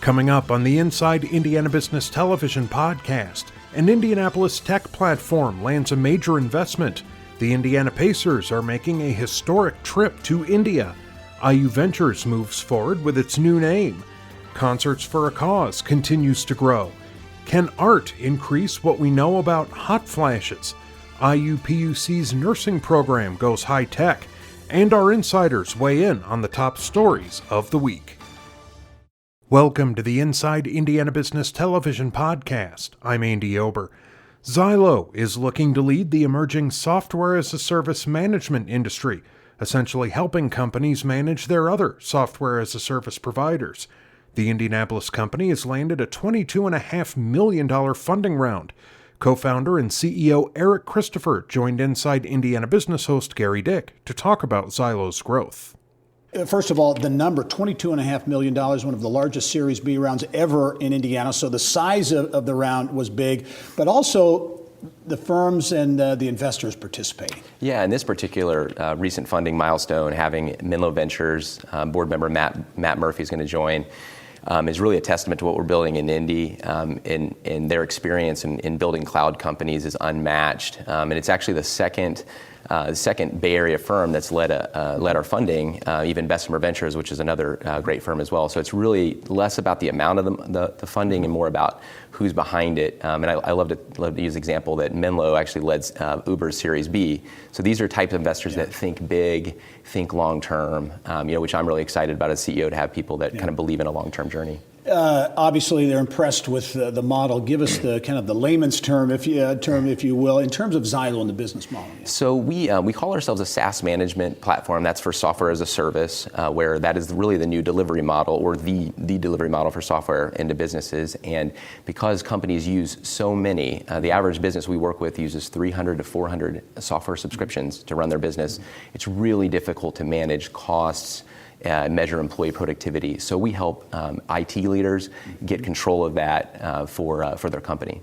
Coming up on the Inside Indiana Business Television podcast, an Indianapolis tech platform lands a major investment. The Indiana Pacers are making a historic trip to India. IU Ventures moves forward with its new name. Concerts for a Cause continues to grow. Can art increase what we know about hot flashes? IUPUC's nursing program goes high-tech. And our insiders weigh in on the top stories of the week. Welcome to the Inside Indiana Business Television podcast. I'm Andy Ober. Xylo is looking to lead the emerging software-as-a-service management industry, essentially helping companies manage their other software-as-a-service providers. The Indianapolis company has landed a $22.5 million funding round. Co-founder and CEO Eric Christopher joined Inside Indiana Business host Gary Dick to talk about Xylo's growth. First of all, the number, $22.5 million, one of the largest Series B rounds ever in Indiana. So the size of the round was big, but also the firms and the investors participating. Yeah, in this particular recent funding milestone, having Menlo Ventures board member Matt Murphy is going to join is really a testament to what we're building in Indy. And their experience in building cloud companies is unmatched. And it's actually the second Bay Area firm that's led our funding, even Bessemer Ventures, which is another great firm as well. So it's really less about the amount of the funding and more about who's behind it. And I love to use the example that Menlo actually led Uber's Series B. So these are types of investors that think big, think long term, which I'm really excited about as CEO, to have people that kind of believe in a long term journey. Obviously, they're impressed with the model. Give us the kind of the layman's term, if you will, in terms of Xylo and the business model. So we call ourselves a SaaS management platform. That's for software as a service, where that is really the new delivery model, or the delivery model for software into businesses. And because companies use so many, the average business we work with uses 300 to 400 software subscriptions to run their business. It's really difficult to manage costs, measure employee productivity. So we help IT leaders get control of that for their company.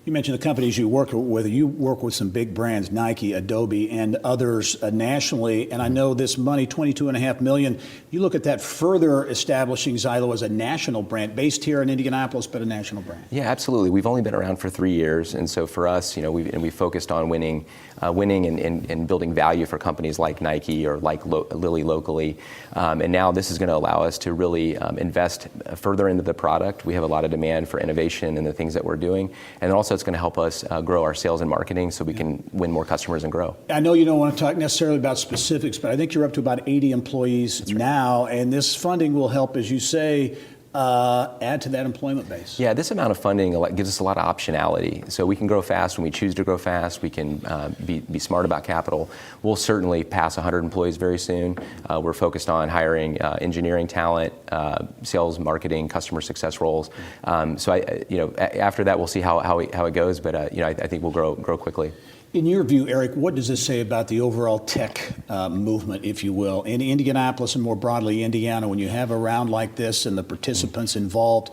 You mentioned the companies you work with. You work with some big brands, Nike, Adobe, and others nationally. And I know this money, $22.5 million, you look at that further establishing Xylo as a national brand, based here in Indianapolis, but a national brand. Yeah, absolutely. We've only been around for 3 years. And so for us, we focused on winning and building value for companies like Nike or like Lilly locally. And now this is going to allow us to really invest further into the product. We have a lot of demand for innovation and the things that we're doing. And also it's going to help us grow our sales and marketing so we can win more customers and grow. I know you don't want to talk necessarily about specifics, but I think you're up to about 80 employees now. And this funding will help, as you say, add to that employment base. Yeah, this amount of funding gives us a lot of optionality. So we can grow fast when we choose to grow fast. We can be smart about capital. We'll certainly pass 100 employees very soon. We're focused on hiring engineering talent, sales, marketing, customer success roles. So after that, we'll see how it goes. But I think we'll grow quickly. In your view, Eric, what does this say about the overall tech movement, if you will, in Indianapolis and more broadly Indiana, when you have a round like this and the participants involved?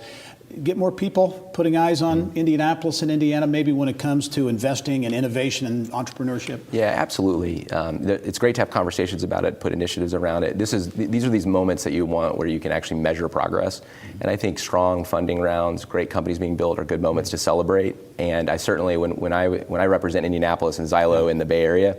Get more people putting eyes on Indianapolis and Indiana, maybe when it comes to investing and innovation and entrepreneurship? Yeah, absolutely. It's great to have conversations about it, put initiatives around it. These are these moments that you want where you can actually measure progress. And I think strong funding rounds, great companies being built are good moments to celebrate. And I certainly, when I represent Indianapolis and Xylo in the Bay Area,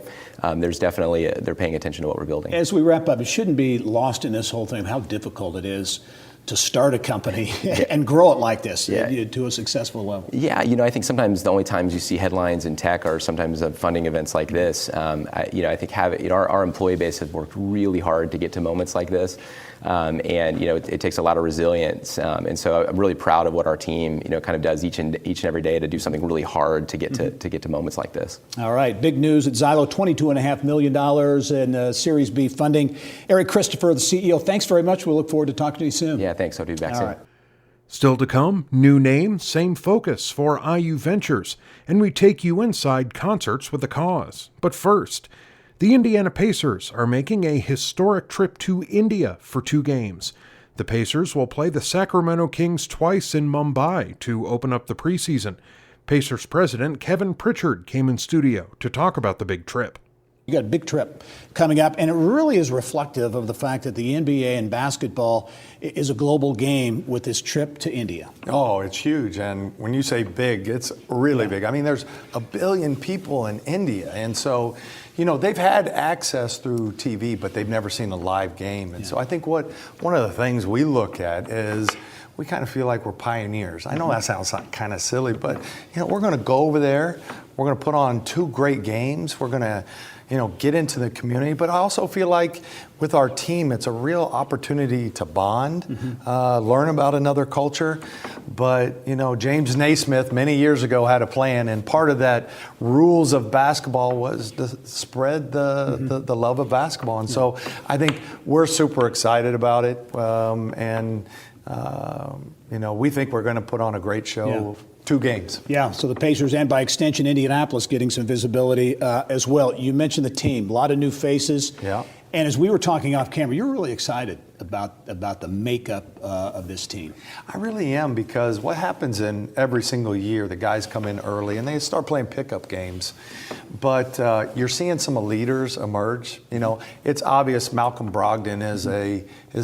there's definitely, they're paying attention to what we're building. As we wrap up, it shouldn't be lost in this whole thing how difficult it is to start a company and grow it like this to a successful level. Yeah, I think sometimes the only times you see headlines in tech are sometimes of funding events like this. I think our employee base has worked really hard to get to moments like this. It takes a lot of resilience. And so I'm really proud of what our team, kind of does each and every day to do something really hard to get to moments like this. All right. Big news at Xylo, $22.5 million in Series B funding. Eric Christopher, the CEO, thanks very much. We'll look forward to talking to you soon. Yeah, thanks. Hope to be back soon. Right. Still to come, new name, same focus for IU Ventures, and we take you inside Concerts with a Cause. But first, the Indiana Pacers are making a historic trip to India for 2 games. The Pacers will play the Sacramento Kings twice in Mumbai to open up the preseason. Pacers president Kevin Pritchard came in studio to talk about the big trip. You got a big trip coming up, and it really is reflective of the fact that the NBA and basketball is a global game with this trip to India. Oh, it's huge. And when you say big, it's really big. I mean, there's 1 billion people in India. And so, you know, they've had access through TV, but they've never seen a live game. And so I think one of the things we look at is we kind of feel like we're pioneers. I know that sounds kind of silly, but, you know, we're going to go over there. We're going to put on 2 great games. We're going to, you know, get into the community. But I also feel like with our team, it's a real opportunity to bond, learn about another culture. But, you know, James Naismith many years ago had a plan, and part of that rules of basketball was to spread the love of basketball. And so I think we're super excited about it. You know, we think we're going to put on a great show. Yeah. 2 games. Yeah, so the Pacers and by extension Indianapolis getting some visibility as well. You mentioned the team, a lot of new faces. Yeah. And as we were talking off camera, you're really excited about the makeup of this team. I really am, because what happens in every single year, the guys come in early and they start playing pickup games. But you're seeing some leaders emerge. You know, it's obvious Malcolm Brogdon is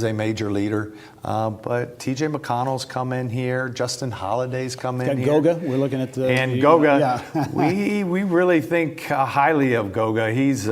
a major leader. But TJ McConnell's come in here. Justin Holiday's come in here. Goga, we're looking at the... And Goga, we really think highly of Goga. He's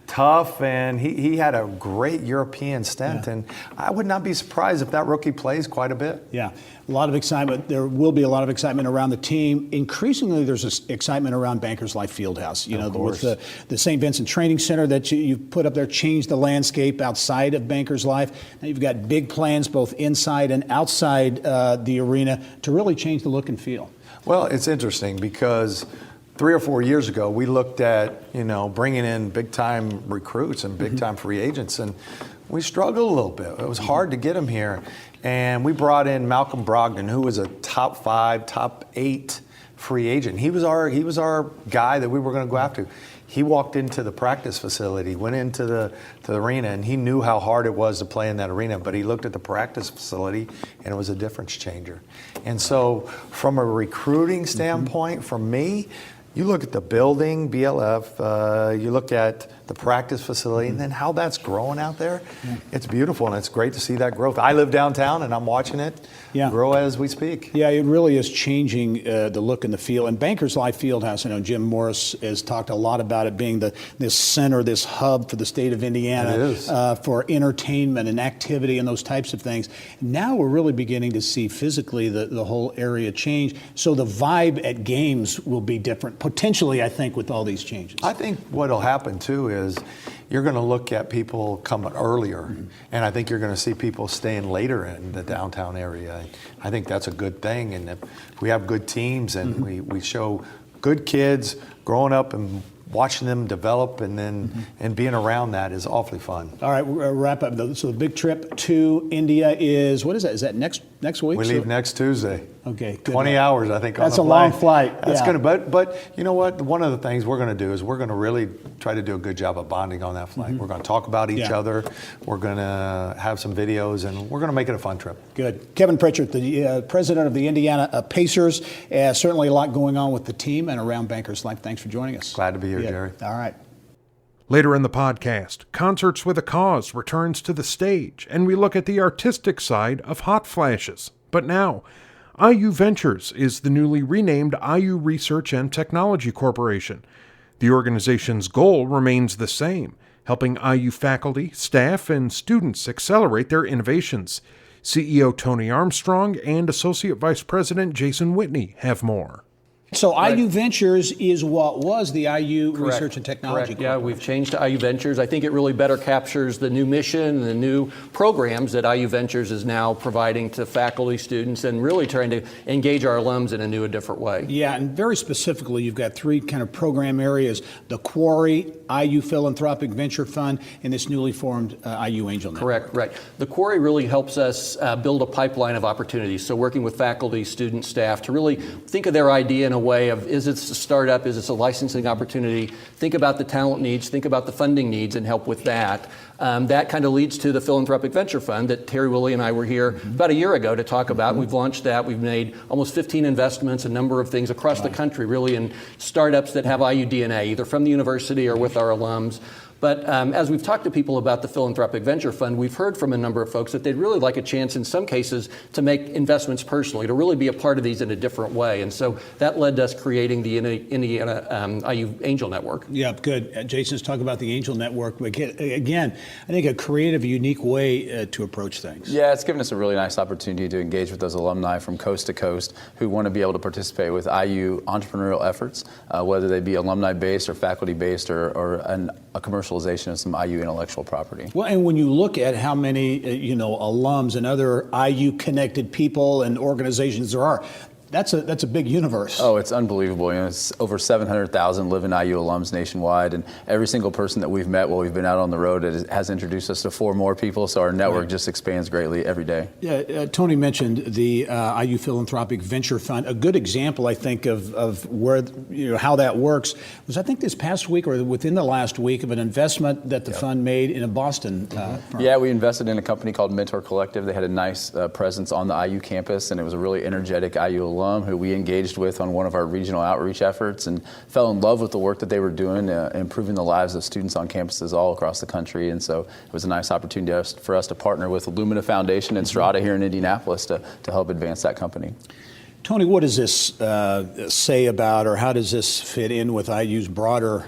tough, and he had a great European stint, and I would not be surprised if that rookie plays quite a bit. Yeah, a lot of excitement. There will be a lot of excitement around the team. Increasingly, there's this excitement around Bankers Life Fieldhouse. You know, with the St. Vincent Training Center that you've put up there, changed the landscape outside of Bankers Life. Now you've got big plans both inside and outside the arena to really change the look and feel. Well, it's interesting because 3 or 4 years ago, we looked at, you know, bringing in big-time recruits and big-time free agents, and we struggled a little bit. It was hard to get them here. And we brought in Malcolm Brogdon, who was a top 5, top 8 free agent. He was our guy that we were going to go after. He walked into the practice facility, went into the arena, and he knew how hard it was to play in that arena, but he looked at the practice facility, and it was a difference changer. And so from a recruiting standpoint, for me, you look at the building, BLF, you look at the practice facility, and then how that's growing out there. It's beautiful, and it's great to see that growth. I live downtown, and I'm watching it grow as we speak. Yeah, it really is changing the look and the feel. And Bankers Life Fieldhouse, I know Jim Morris has talked a lot about it being this center, this hub for the state of Indiana for entertainment and activity and those types of things. Now we're really beginning to see physically the whole area change. So the vibe at games will be different, potentially, I think, with all these changes. I think what will happen, too, is you're going to look at people coming earlier, and I think you're going to see people staying later in the downtown area. I think that's a good thing, and if we have good teams and we show good kids growing up and watching them develop, and then and being around that is awfully fun. All right, we'll wrap up. So the big trip to India is, what is that? Is that next week? We leave next Tuesday. Okay, good. 20 hours, I think, That's on the long flight. That's going to, but you know what? One of the things we're going to do is we're going to really try to do a good job of bonding on that flight. We're going to talk about each other. We're going to have some videos, and we're going to make it a fun trip. Good. Kevin Pritchard, the president of the Indiana Pacers. Certainly a lot going on with the team and around Bankers Life. Thanks for joining us. Glad to be here, Jerry. All right. Later in the podcast, Concerts with a Cause returns to the stage, and we look at the artistic side of Hot Flashes. But now, IU Ventures is the newly renamed IU Research and Technology Corporation. The organization's goal remains the same, helping IU faculty, staff, and students accelerate their innovations. CEO Tony Armstrong and Associate Vice President Jason Whitney have more. So IU Ventures is what was the IU Research and Technology Corporation. Yeah, we've changed to IU Ventures. I think it really better captures the new mission and the new programs that IU Ventures is now providing to faculty, students, and really trying to engage our alums in a new and different way. Yeah, and very specifically, you've got 3 kind of program areas: the Quarry, IU Philanthropic Venture Fund, and this newly formed IU Angel Network. Correct, right. The Quarry really helps us build a pipeline of opportunities. So working with faculty, students, staff to really think of their idea in a way of, is it a startup, is this a licensing opportunity? Think about the talent needs, think about the funding needs, and help with that. That kind of leads to the Philanthropic Venture Fund that Terry Willie and I were here about a year ago to talk about. We've launched that. We've made almost 15 investments, a number of things across the country, really, in startups that have IU DNA, either from the university or with our alums. But as we've talked to people about the Philanthropic Venture Fund, we've heard from a number of folks that they'd really like a chance in some cases to make investments personally, to really be a part of these in a different way. And so that led to us creating the Indiana IU Angel Network. Yeah, good. Jason's talking about the Angel Network. Again, I think a creative, unique way to approach things. Yeah, it's given us a really nice opportunity to engage with those alumni from coast to coast who want to be able to participate with IU entrepreneurial efforts, whether they be alumni-based or faculty-based or a commercialization of some IU intellectual property. Well, and when you look at how many, alums and other IU-connected people and organizations there are, that's a big universe. Oh, it's unbelievable. It's over 700,000 live in IU alums nationwide, and every single person that we've met while we've been out on the road has introduced us to 4 more people, so our network just expands greatly every day. Yeah, Tony mentioned the IU Philanthropic Venture Fund. A good example, I think, of where, how that works was, I think, this past week or within the last week, of an investment that the fund made in a Boston firm. Yeah, we invested in a company called Mentor Collective. They had a nice presence on the IU campus, and it was a really energetic IU alum who we engaged with on one of our regional outreach efforts and fell in love with the work that they were doing, improving the lives of students on campuses all across the country. And so it was a nice opportunity for us to partner with Illumina Foundation and Strata here in Indianapolis to help advance that company. Tony, what does this say about, or how does this fit in with IU's broader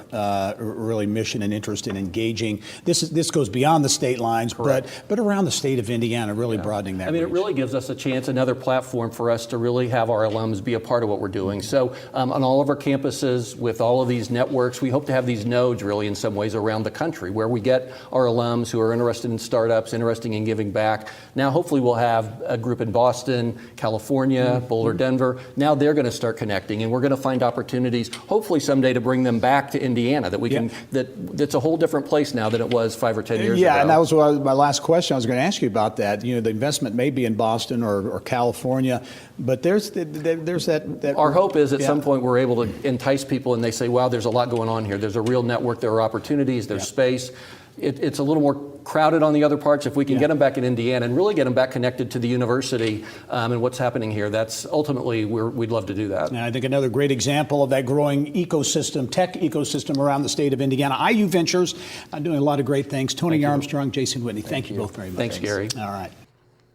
really mission and interest in engaging? This goes beyond the state lines, but around the state of Indiana, really broadening that reach. It really gives us a chance, another platform for us to really have our alums be a part of what we're doing. So on all of our campuses, with all of these networks, we hope to have these nodes really in some ways around the country where we get our alums who are interested in startups, interested in giving back. Now hopefully we'll have a group in Boston, California, Boulder, Denver. Now they're going to start connecting, and we're going to find opportunities, hopefully someday, to bring them back to Indiana. That we can. That's a whole different place now than it was 5 or 10 years ago. Yeah, and that was my last question. I was going to ask you about that. The investment may be in Boston or California, but there's that. Our hope is at some point we're able to entice people, and they say, "Wow, there's a lot going on here. There's a real network. There are opportunities. There's space." It's a little more crowded on the other parts. If we can get them back in Indiana and really get them back connected to the university and what's happening here, that's ultimately we'd love to do that. And I think another great example of that growing ecosystem, tech ecosystem around the state of Indiana. IU Ventures doing a lot of great things. Tony Armstrong, Jason Whitney, thank you both very much. Thanks, Gary. All right.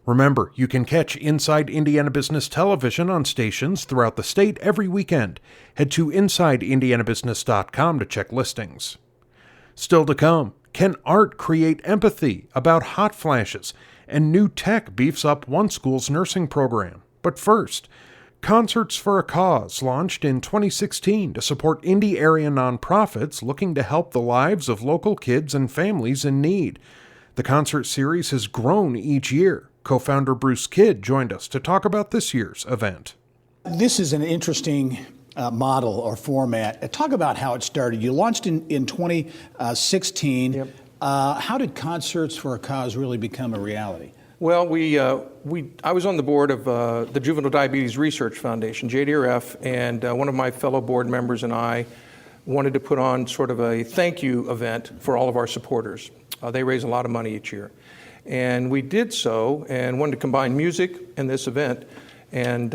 Remember, you can catch Inside Indiana Business Television on stations throughout the state every weekend. Head to InsideIndianaBusiness.com to check listings. Still to come, can art create empathy about hot flashes? And new tech beefs up one school's nursing program. But first, Concerts for a Cause launched in 2016 to support Indy area nonprofits looking to help the lives of local kids and families in need. The concert series has grown each year. Co-founder Bruce Kidd joined us to talk about this year's event. This is an interesting model or format. Talk about how it started. You launched in 2016. Yep. How did Concerts for a Cause really become a reality? Well, I was on the board of the Juvenile Diabetes Research Foundation, JDRF, and one of my fellow board members and I wanted to put on sort of a thank you event for all of our supporters. They raise a lot of money each year. And we did so and wanted to combine music and this event. And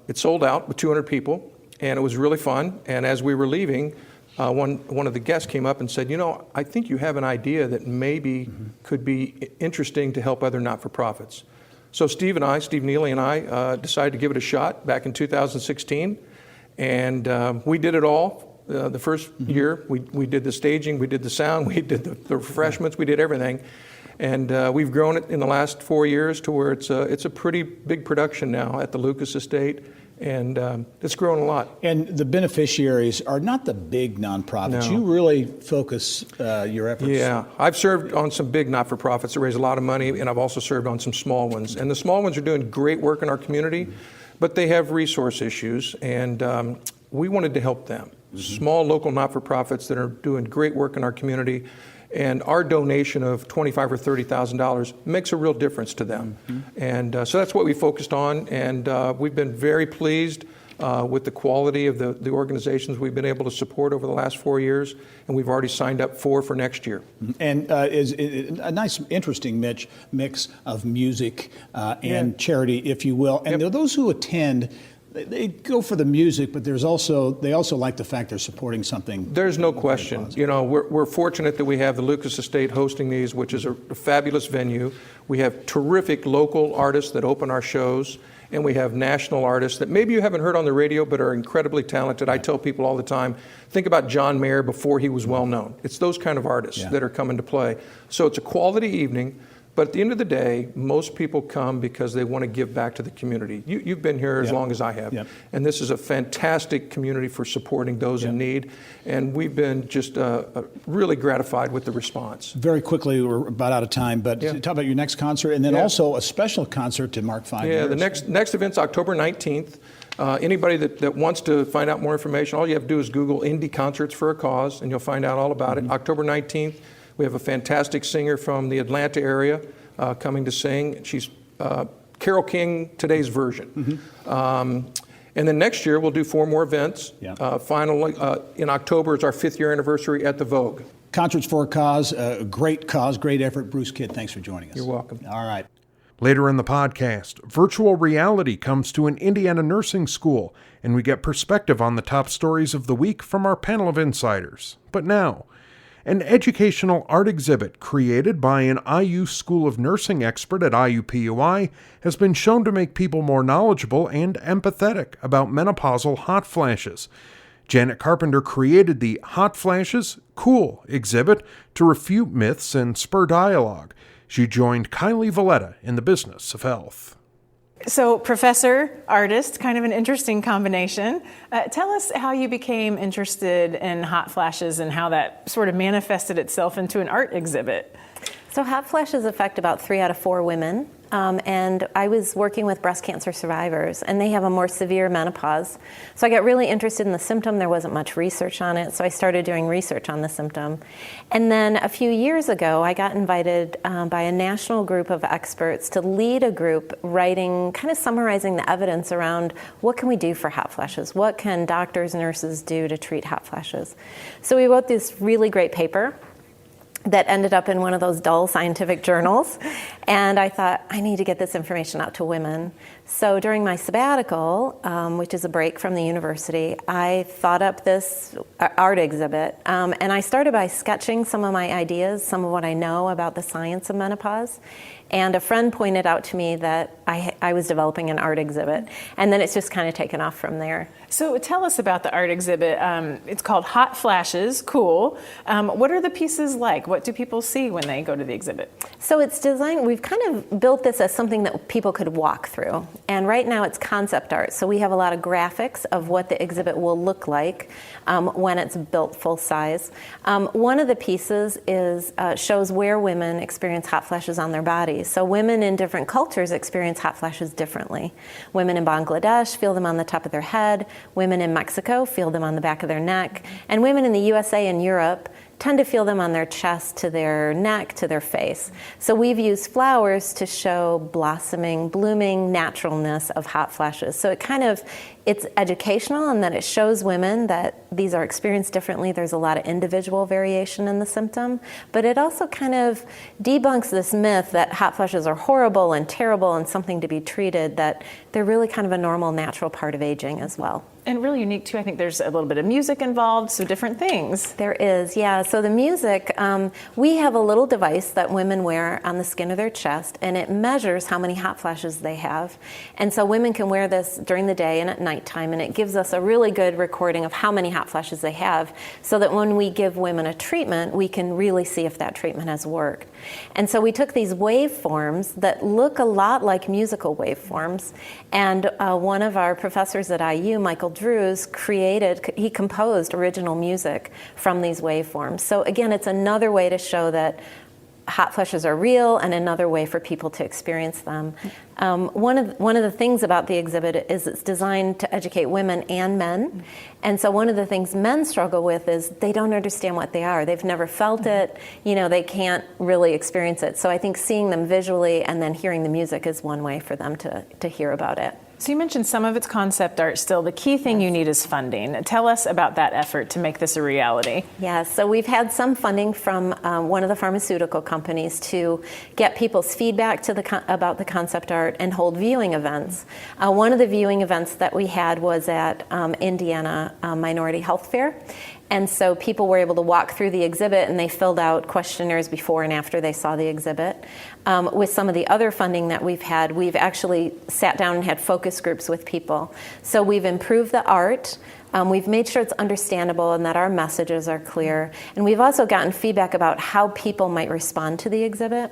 it sold out with 200 people. And it was really fun. And as we were leaving, one of the guests came up and said, I think you have an idea that maybe could be interesting to help other not-for-profits. So Steve Neely and I decided to give it a shot back in 2016. And we did it all. The first year, we did the staging, we did the sound, we did the refreshments, we did everything. And we've grown it in the last 4 years to where it's a pretty big production now at the Lucas Estate. And it's grown a lot. And the beneficiaries are not the big nonprofits. No. You really focus your efforts. Yeah, I've served on some big not-for-profits that raise a lot of money, and I've also served on some small ones. And the small ones are doing great work in our community, but they have resource issues, and we wanted to help them. Small local not-for-profits that are doing great work in our community. And our donation of $25,000 or $30,000 makes a real difference to them. And so that's what we focused on, and we've been very pleased with the quality of the organizations we've been able to support over the last 4 years, and we've already signed up 4 for next year. And is a nice, interesting mix of music and charity, if you will. And there are those who attend. They go for the music, but they also like the fact they're supporting something. There's no question. You know, we're fortunate that we have the Lucas Estate hosting these, which is a fabulous venue. We have terrific local artists that open our shows, and we have national artists that maybe you haven't heard on the radio but are incredibly talented. I tell people all the time, think about John Mayer before he was well known. It's those kind of artists that are coming to play. So it's a quality evening. But at the end of the day, most people come because they want to give back to the community. You've been here as long as I have. And this is a fantastic community for supporting those in need. And we've been just really gratified with the response. Very quickly, we're about out of time, but talk about your next concert and then also a special concert to mark 5 years. Yeah, the next event's October 19th. Anybody that wants to find out more information, all you have to do is Google Indie Concerts for a Cause, and you'll find out all about it. October 19th. We have a fantastic singer from the Atlanta area coming to sing. She's Carole King, today's version. And then next year, we'll do 4 more events. Finally, in October is our 5th year anniversary at the Vogue. Concerts for a Cause, great effort. Bruce Kidd, thanks for joining us. You're welcome. All right. Later in the podcast, virtual reality comes to an Indiana nursing school, and we get perspective on the top stories of the week from our panel of insiders. But now, an educational art exhibit created by an IU School of Nursing expert at IUPUI has been shown to make people more knowledgeable and empathetic about menopausal hot flashes. Janet Carpenter created the Hot Flashes Cool exhibit to refute myths and spur dialogue. She joined Kylie Valletta in the business of health. So professor, artist, kind of an interesting combination. Tell us how you became interested in hot flashes and how that sort of manifested itself into an art exhibit. So hot flashes affect about 3 out of 4 women. And I was working with breast cancer survivors, and they have a more severe menopause. So I got really interested in the symptom. There wasn't much research on it, so I started doing research on the symptom. And then a few years ago, I got invited by a national group of experts to lead a group writing, kind of summarizing the evidence around what can we do for hot flashes? What can doctors, nurses do to treat hot flashes? So we wrote this really great paper that ended up in one of those dull scientific journals. And I thought, I need to get this information out to women. So during my sabbatical, which is a break from the university, I thought up this art exhibit. And I started by sketching some of my ideas, some of what I know about the science of menopause. And a friend pointed out to me that I was developing an art exhibit. And then it's just kind of taken off from there. So tell us about the art exhibit. It's called Hot Flashes, Cool. What are the pieces like? What do people see when they go to the exhibit? So it's designed, we've kind of built this as something that people could walk through. And right now it's concept art. So we have a lot of graphics of what the exhibit will look like when it's built full size. One of the pieces shows where women experience hot flashes on their bodies. So women in different cultures experience hot flashes differently. Women in Bangladesh feel them on the top of their head. Women in Mexico feel them on the back of their neck. And women in the USA and Europe tend to feel them on their chest, to their neck, to their face. So we've used flowers to show blossoming, blooming naturalness of hot flashes. So it's educational in that it shows women that these are experienced differently. There's a lot of individual variation in the symptom, but it also kind of debunks this myth that hot flashes are horrible and terrible and something to be treated, that they're really kind of a normal, natural part of aging as well. And really unique too, I think there's a little bit of music involved, so different things. There is, yeah. So the music, we have a little device that women wear on the skin of their chest, and it measures how many hot flashes they have. And so women can wear this during the day and at nighttime, and it gives us a really good recording of how many hot flashes they have, so that when we give women a treatment, we can really see if that treatment has worked. And so we took these waveforms that look a lot like musical waveforms, and one of our professors at IU, Michael Drews, he composed original music from these waveforms. So again, it's another way to show that hot flashes are real and another way for people to experience them. One of the things about the exhibit is it's designed to educate women and men. And so one of the things men struggle with is they don't understand what they are. They've never felt it. They can't really experience it. So I think seeing them visually and then hearing the music is one way for them to hear about it. So you mentioned some of it's concept art still. The key thing you need is funding. Tell us about that effort to make this a reality. Yeah, so we've had some funding from one of the pharmaceutical companies to get people's feedback about the concept art and hold viewing events. One of the viewing events that we had was at Indiana Minority Health Fair. And so people were able to walk through the exhibit and they filled out questionnaires before and after they saw the exhibit. With some of the other funding that we've had, we've actually sat down and had focus groups with people. So we've improved the art. We've made sure it's understandable and that our messages are clear. And we've also gotten feedback about how people might respond to the exhibit.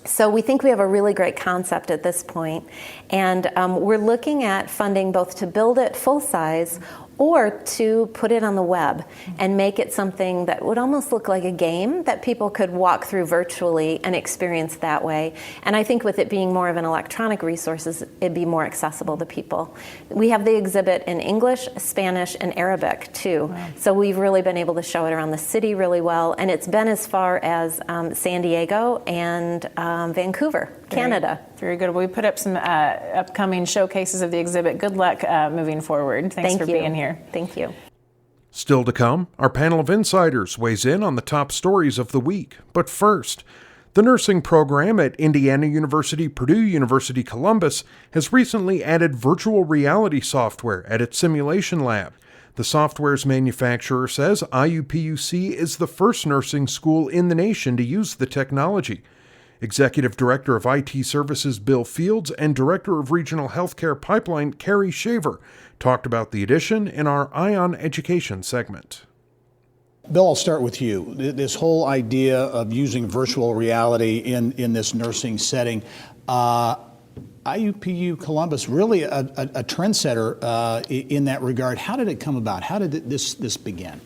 So we think we have a really great concept at this point. And we're looking at funding both to build it full size or to put it on the web and make it something that would almost look like a game that people could walk through virtually and experience that way. And I think with it being more of an electronic resource, it'd be more accessible to people. We have the exhibit in English, Spanish, and Arabic too. Wow. So we've really been able to show it around the city really well. And it's been as far as San Diego and Vancouver, Canada. Very good. We put up some upcoming showcases of the exhibit. Good luck moving forward. Thanks for being here. Thank you. Still to come, our panel of insiders weighs in on the top stories of the week. But first, the nursing program at Indiana University, Purdue University, Columbus has recently added virtual reality software at its simulation lab. The software's manufacturer says IUPUC is the first nursing school in the nation to use the technology. Executive Director of IT Services Bill Fields and Director of Regional Healthcare Pipeline Carrie Shaver talked about the addition in our ION Education segment. Bill, I'll start with you. This whole idea of using virtual reality in this nursing setting, IUPU Columbus, really a trendsetter in that regard. How did it come about? How did this begin?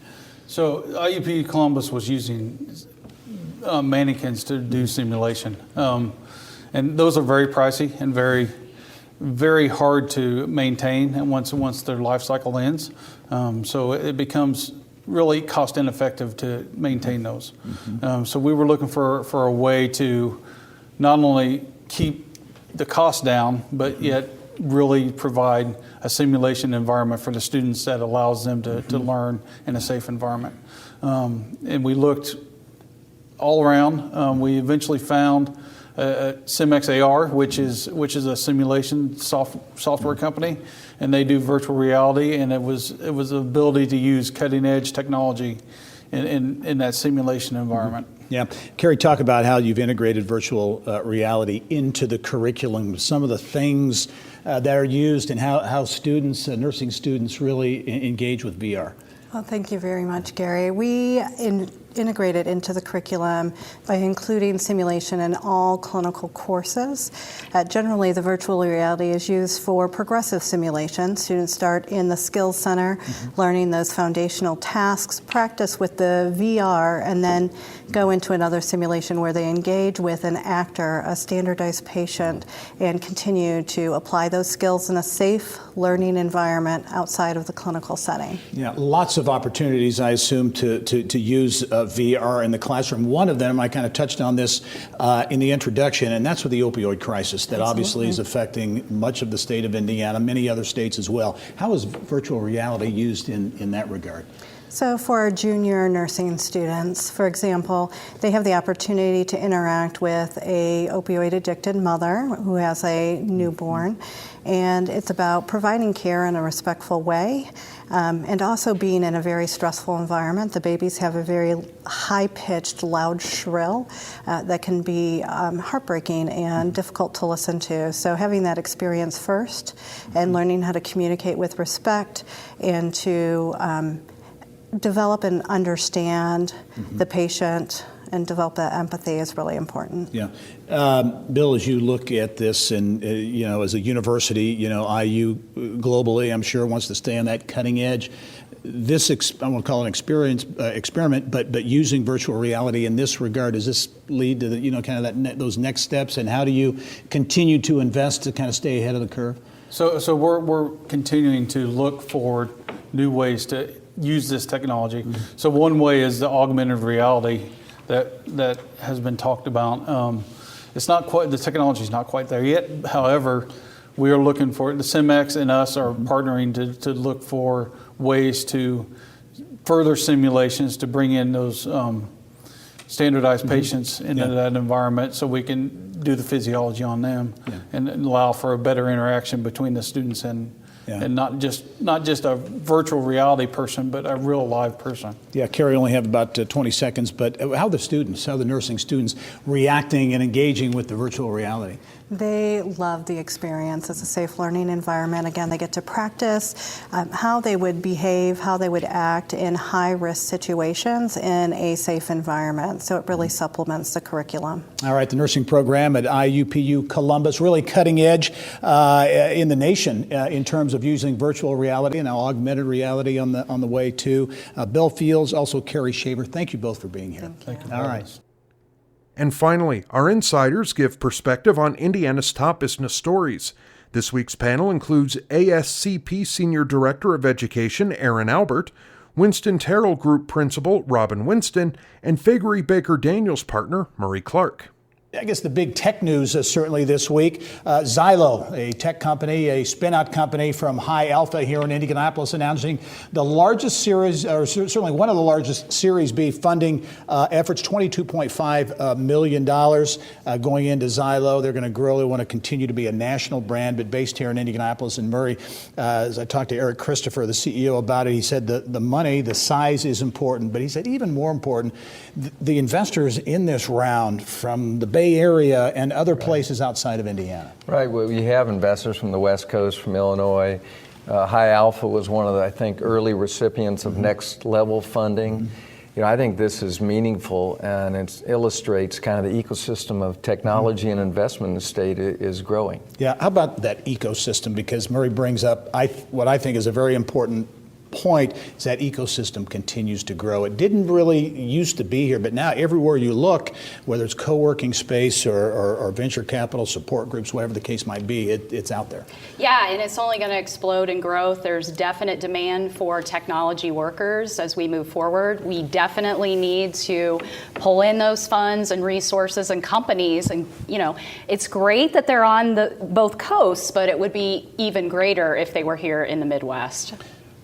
So IUPU Columbus was using mannequins to do simulation. And those are very pricey and very, very hard to maintain and once their life cycle ends. So it becomes really cost ineffective to maintain those. Mm-hmm. So we were looking for a way to not only keep the cost down, but yet really provide a simulation environment for the students that allows them to learn in a safe environment. And we looked all around. We eventually found SimX AR, which is a simulation software company, and they do virtual reality. And it was the ability to use cutting edge technology in that simulation environment. Yeah, Carrie, talk about how you've integrated virtual reality into the curriculum. Some of the things that are used and how students, nursing students, really engage with VR. Well, thank you very much, Gary. We integrate it into the curriculum by including simulation in all clinical courses. Generally, the virtual reality is used for progressive simulation. Students start in the skills center, learning those foundational tasks, practice with the VR, and then go into another simulation where they engage with an actor, a standardized patient, and continue to apply those skills in a safe learning environment outside of the clinical setting. Yeah, lots of opportunities, I assume, to use VR in the classroom. One of them, I kind of touched on this in the introduction, and that's with the opioid crisis that obviously is affecting much of the state of Indiana, many other states as well. How is virtual reality used in that regard? So for our junior nursing students, for example, they have the opportunity to interact with a opioid-addicted mother who has a newborn, and it's about providing care in a respectful way, and also being in a very stressful environment. The babies have a very high-pitched, loud shrill that can be heartbreaking and difficult to listen to. So having that experience first and learning how to communicate with respect and to develop and understand the patient and develop that empathy is really important. Yeah. Bill, as you look at this and, as a university, IU globally, I'm sure wants to stay on that cutting edge. this, I won't call it an experiment, but using virtual reality in this regard, does this lead to kind of those next steps? And how do you continue to invest to kind of stay ahead of the curve? So we're continuing to look for new ways to use this technology. Mm-hmm. So one way is the augmented reality that has been talked about. It's not quite, the technology is not quite there yet. However, we are looking for, the CIMEX and us are partnering to look for ways to further simulations to bring in those standardized patients into that environment so we can do the physiology on them and allow for a better interaction between the students and not just a virtual reality person, but a real live person. Yeah, Carrie, only have about 20 seconds, but how are the nursing students reacting and engaging with the virtual reality? They love the experience. It's a safe learning environment. Again, they get to practice how they would behave, how they would act in high-risk situations in a safe environment. So it really supplements the curriculum. All right, the nursing program at IUPUC Columbus, really cutting edge in the nation in terms of using virtual reality and now augmented reality on the way too. Bill Fields, also Carrie Shaver. Thank you both for being here. Thank you. All right. And finally, our insiders give perspective on Indiana's top business stories. This week's panel includes ASCP Senior Director of Education Aaron Albert, Winston Terrell Group Principal Robin Winston, and Fagery Baker Daniels partner Murray Clark. I guess the big tech news certainly this week, Xylo, a tech company, a spin-out company from High Alpha here in Indianapolis, announcing the largest series, or certainly one of the largest Series B funding efforts, $22.5 million going into Xylo. They're going to grow. They want to continue to be a national brand, but based here in Indianapolis. And Murray, as I talked to Eric Christopher, the CEO, about it, he said the money, the size is important, but he said even more important, the investors in this round from the Bay Area and other places outside of Indiana. Right. Well, we have investors from the West Coast, from Illinois. High Alpha was one of the, I think, early recipients of next level funding. I think this is meaningful, and it illustrates kind of the ecosystem of technology and investment in the state is growing. Yeah. How about that ecosystem? Because Murray brings up what I think is a very important point, is that ecosystem continues to grow. It didn't really used to be here, but now everywhere you look, whether it's co-working space or venture capital support groups, whatever the case might be, it's out there. Yeah, and it's only going to explode in growth. There's definite demand for technology workers as we move forward. We definitely need to pull in those funds and resources and companies. And, it's great that they're on both coasts, but it would be even greater if they were here in the Midwest.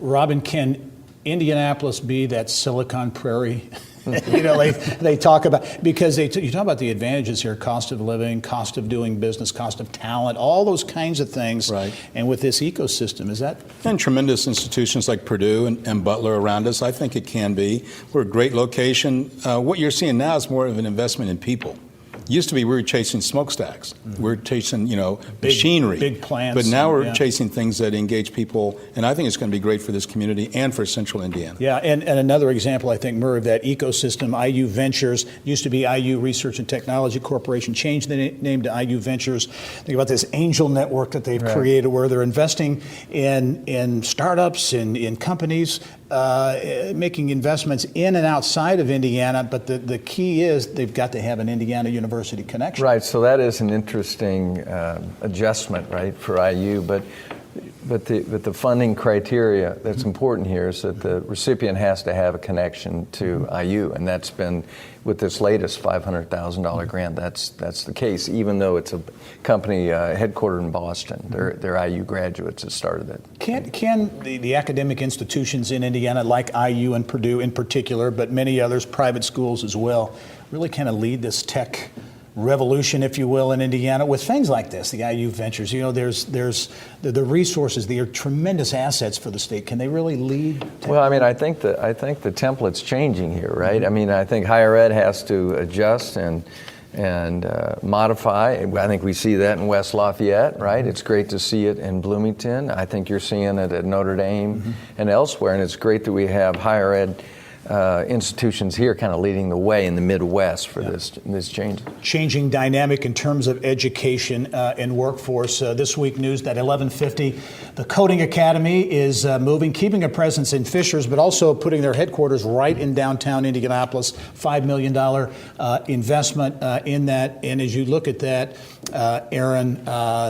Robin, can Indianapolis be that Silicon Prairie? They talk about, because you talk about the advantages here, cost of living, cost of doing business, cost of talent, all those kinds of things. Right. And with this ecosystem, is that? And tremendous institutions like Purdue and Butler around us, I think it can be. We're a great location. What you're seeing now is more of an investment in people. Used to be we were chasing smokestacks. We're chasing, machinery. Big plants. But now we're chasing things that engage people, and I think it's going to be great for this community and for Central Indiana. Yeah, and another example, I think, Murray, of that ecosystem, IU Ventures, used to be IU Research and Technology Corporation, changed the name to IU Ventures. Think about this angel network that they've created where they're investing in startups, in companies, making investments in and outside of Indiana, but the key is they've got to have an Indiana University connection. Right, so that is an interesting adjustment, right, for IU, but the funding criteria that's important here is that the recipient has to have a connection to IU, and that's been, with this latest $500,000 grant, that's the case, even though it's a company headquartered in Boston. They're IU graduates that started it. Can the academic institutions in Indiana, like IU and Purdue in particular, but many others, private schools as well, really kind of lead this tech revolution, if you will, in Indiana with things like this, the IU Ventures? There's the resources, they are tremendous assets for the state. Can they really lead? Well, I think the template's changing here, right? I think higher ed has to adjust and modify. I think we see that in West Lafayette, right? It's great to see it in Bloomington. I think you're seeing it at Notre Dame and elsewhere, and it's great that we have higher ed institutions here kind of leading the way in the Midwest for this change. Changing dynamic in terms of education and workforce. This week news that 1150, the Coding Academy is moving, keeping a presence in Fishers, but also putting their headquarters right in downtown Indianapolis. $5 million investment in that. And as you look at that, Aaron,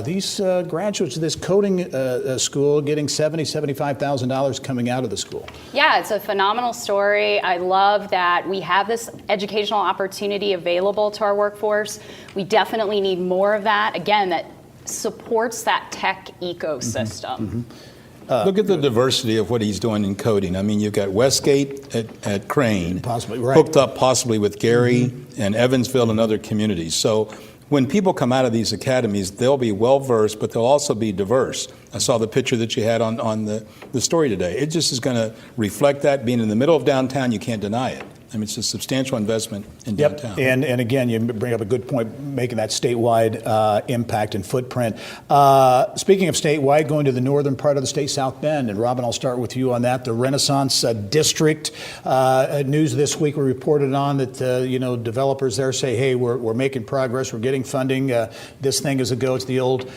these graduates of this coding school getting $70,000, $75,000 coming out of the school. Yeah, it's a phenomenal story. I love that we have this educational opportunity available to our workforce. We definitely need more of that. Again, that supports that tech ecosystem. Look at the diversity of what he's doing in coding. I mean, you've got Westgate at Crane, possibly right, hooked up possibly with Gary and Evansville and other communities. So when people come out of these academies, they'll be well-versed, but they'll also be diverse. I saw the picture that you had on the story today. It just is going to reflect that. Being in the middle of downtown, you can't deny it. I mean, it's a substantial investment in downtown. And again, you bring up a good point, making that statewide impact and footprint. Speaking of statewide, going to the northern part of the state, South Bend, and Robin, I'll start with you on that. The Renaissance District news this week, we reported on that developers there say, hey, we're making progress, we're getting funding. This thing is a go. It's the old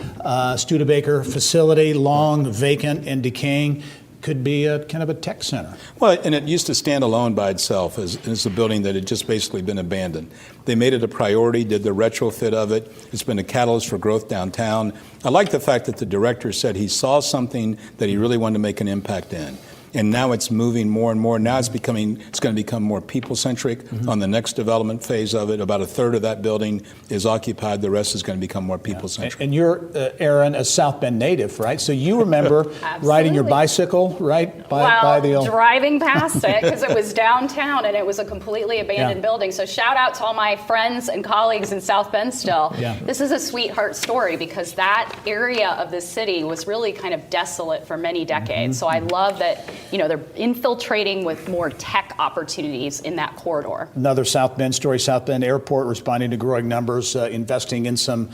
Studebaker facility, long vacant and decaying. Could be a kind of a tech center. Well, and it used to stand alone by itself as a building that had just basically been abandoned. They made it a priority, did the retrofit of it. It's been a catalyst for growth downtown. I like the fact that the director said he saw something that he really wanted to make an impact in. And now it's moving more and more. Now it's going to become more people-centric on the next development phase of it. About a third of that building is occupied. The rest is going to become more people-centric. And you're, Aaron, a South Bend native, right? So you remember riding your bicycle, right? By the old... driving past it because it was downtown and it was a completely abandoned building. So shout out to all my friends and colleagues in South Bend still. This is a sweetheart story because that area of the city was really kind of desolate for many decades. So I love that they're infiltrating with more tech opportunities in that corridor. Another South Bend story, South Bend Airport responding to growing numbers, investing in some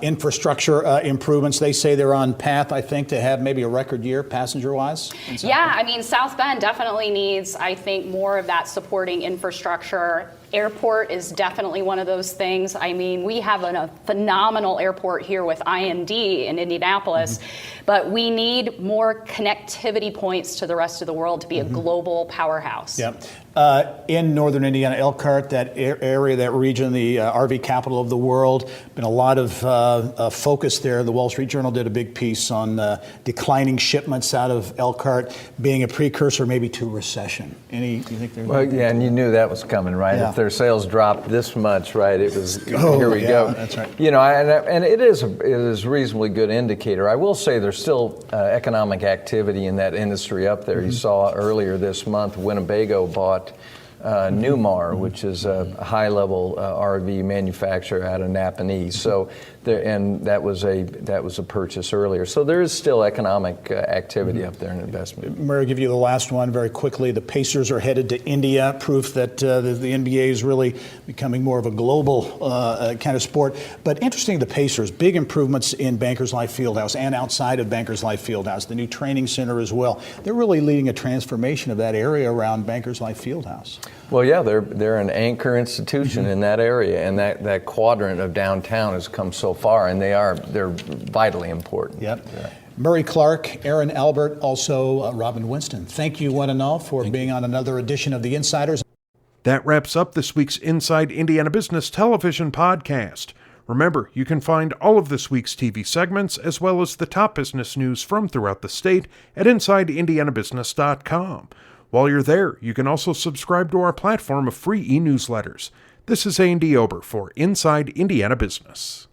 infrastructure improvements. They say they're on path, I think, to have maybe a record year passenger-wise. Yeah, I mean, South Bend definitely needs, I think, more of that supporting infrastructure. Airport is definitely one of those things. I mean, we have a phenomenal airport here with IND in Indianapolis, but we need more connectivity points to the rest of the world to be a global powerhouse. In northern Indiana, Elkhart, that area, that region, the RV capital of the world, been a lot of focus there. The Wall Street Journal did a big piece on declining shipments out of Elkhart being a precursor maybe to recession. You think there's... Well, yeah, and you knew that was coming, right? If their sales dropped this much, right, it was, here we go. That's right. And it is a reasonably good indicator. I will say there's still economic activity in that industry up there. You saw earlier this month, Winnebago bought Newmar, which is a high-level RV manufacturer out of Napanee. So, and that was a purchase earlier. So there is still economic activity up there and investment. Murray, I'll give you the last one very quickly. The Pacers are headed to India, proof that the NBA is really becoming more of a global kind of sport. But interesting, the Pacers, big improvements in Bankers Life Fieldhouse and outside of Bankers Life Fieldhouse, the new training center as well. They're really leading a transformation of that area around Bankers Life Fieldhouse. Well, yeah, they're an anchor institution in that area, and that quadrant of downtown has come so far, and they're vitally important. Murray Clark, Aaron Albert, also Robin Winston. Thank you one and all for being on another edition of The Insiders. That wraps up this week's Inside Indiana Business television podcast. Remember, you can find all of this week's TV segments as well as the top business news from throughout the state at InsideIndianaBusiness.com. While you're there, you can also subscribe to our platform of free e-newsletters. This is Andy Ober for Inside Indiana Business.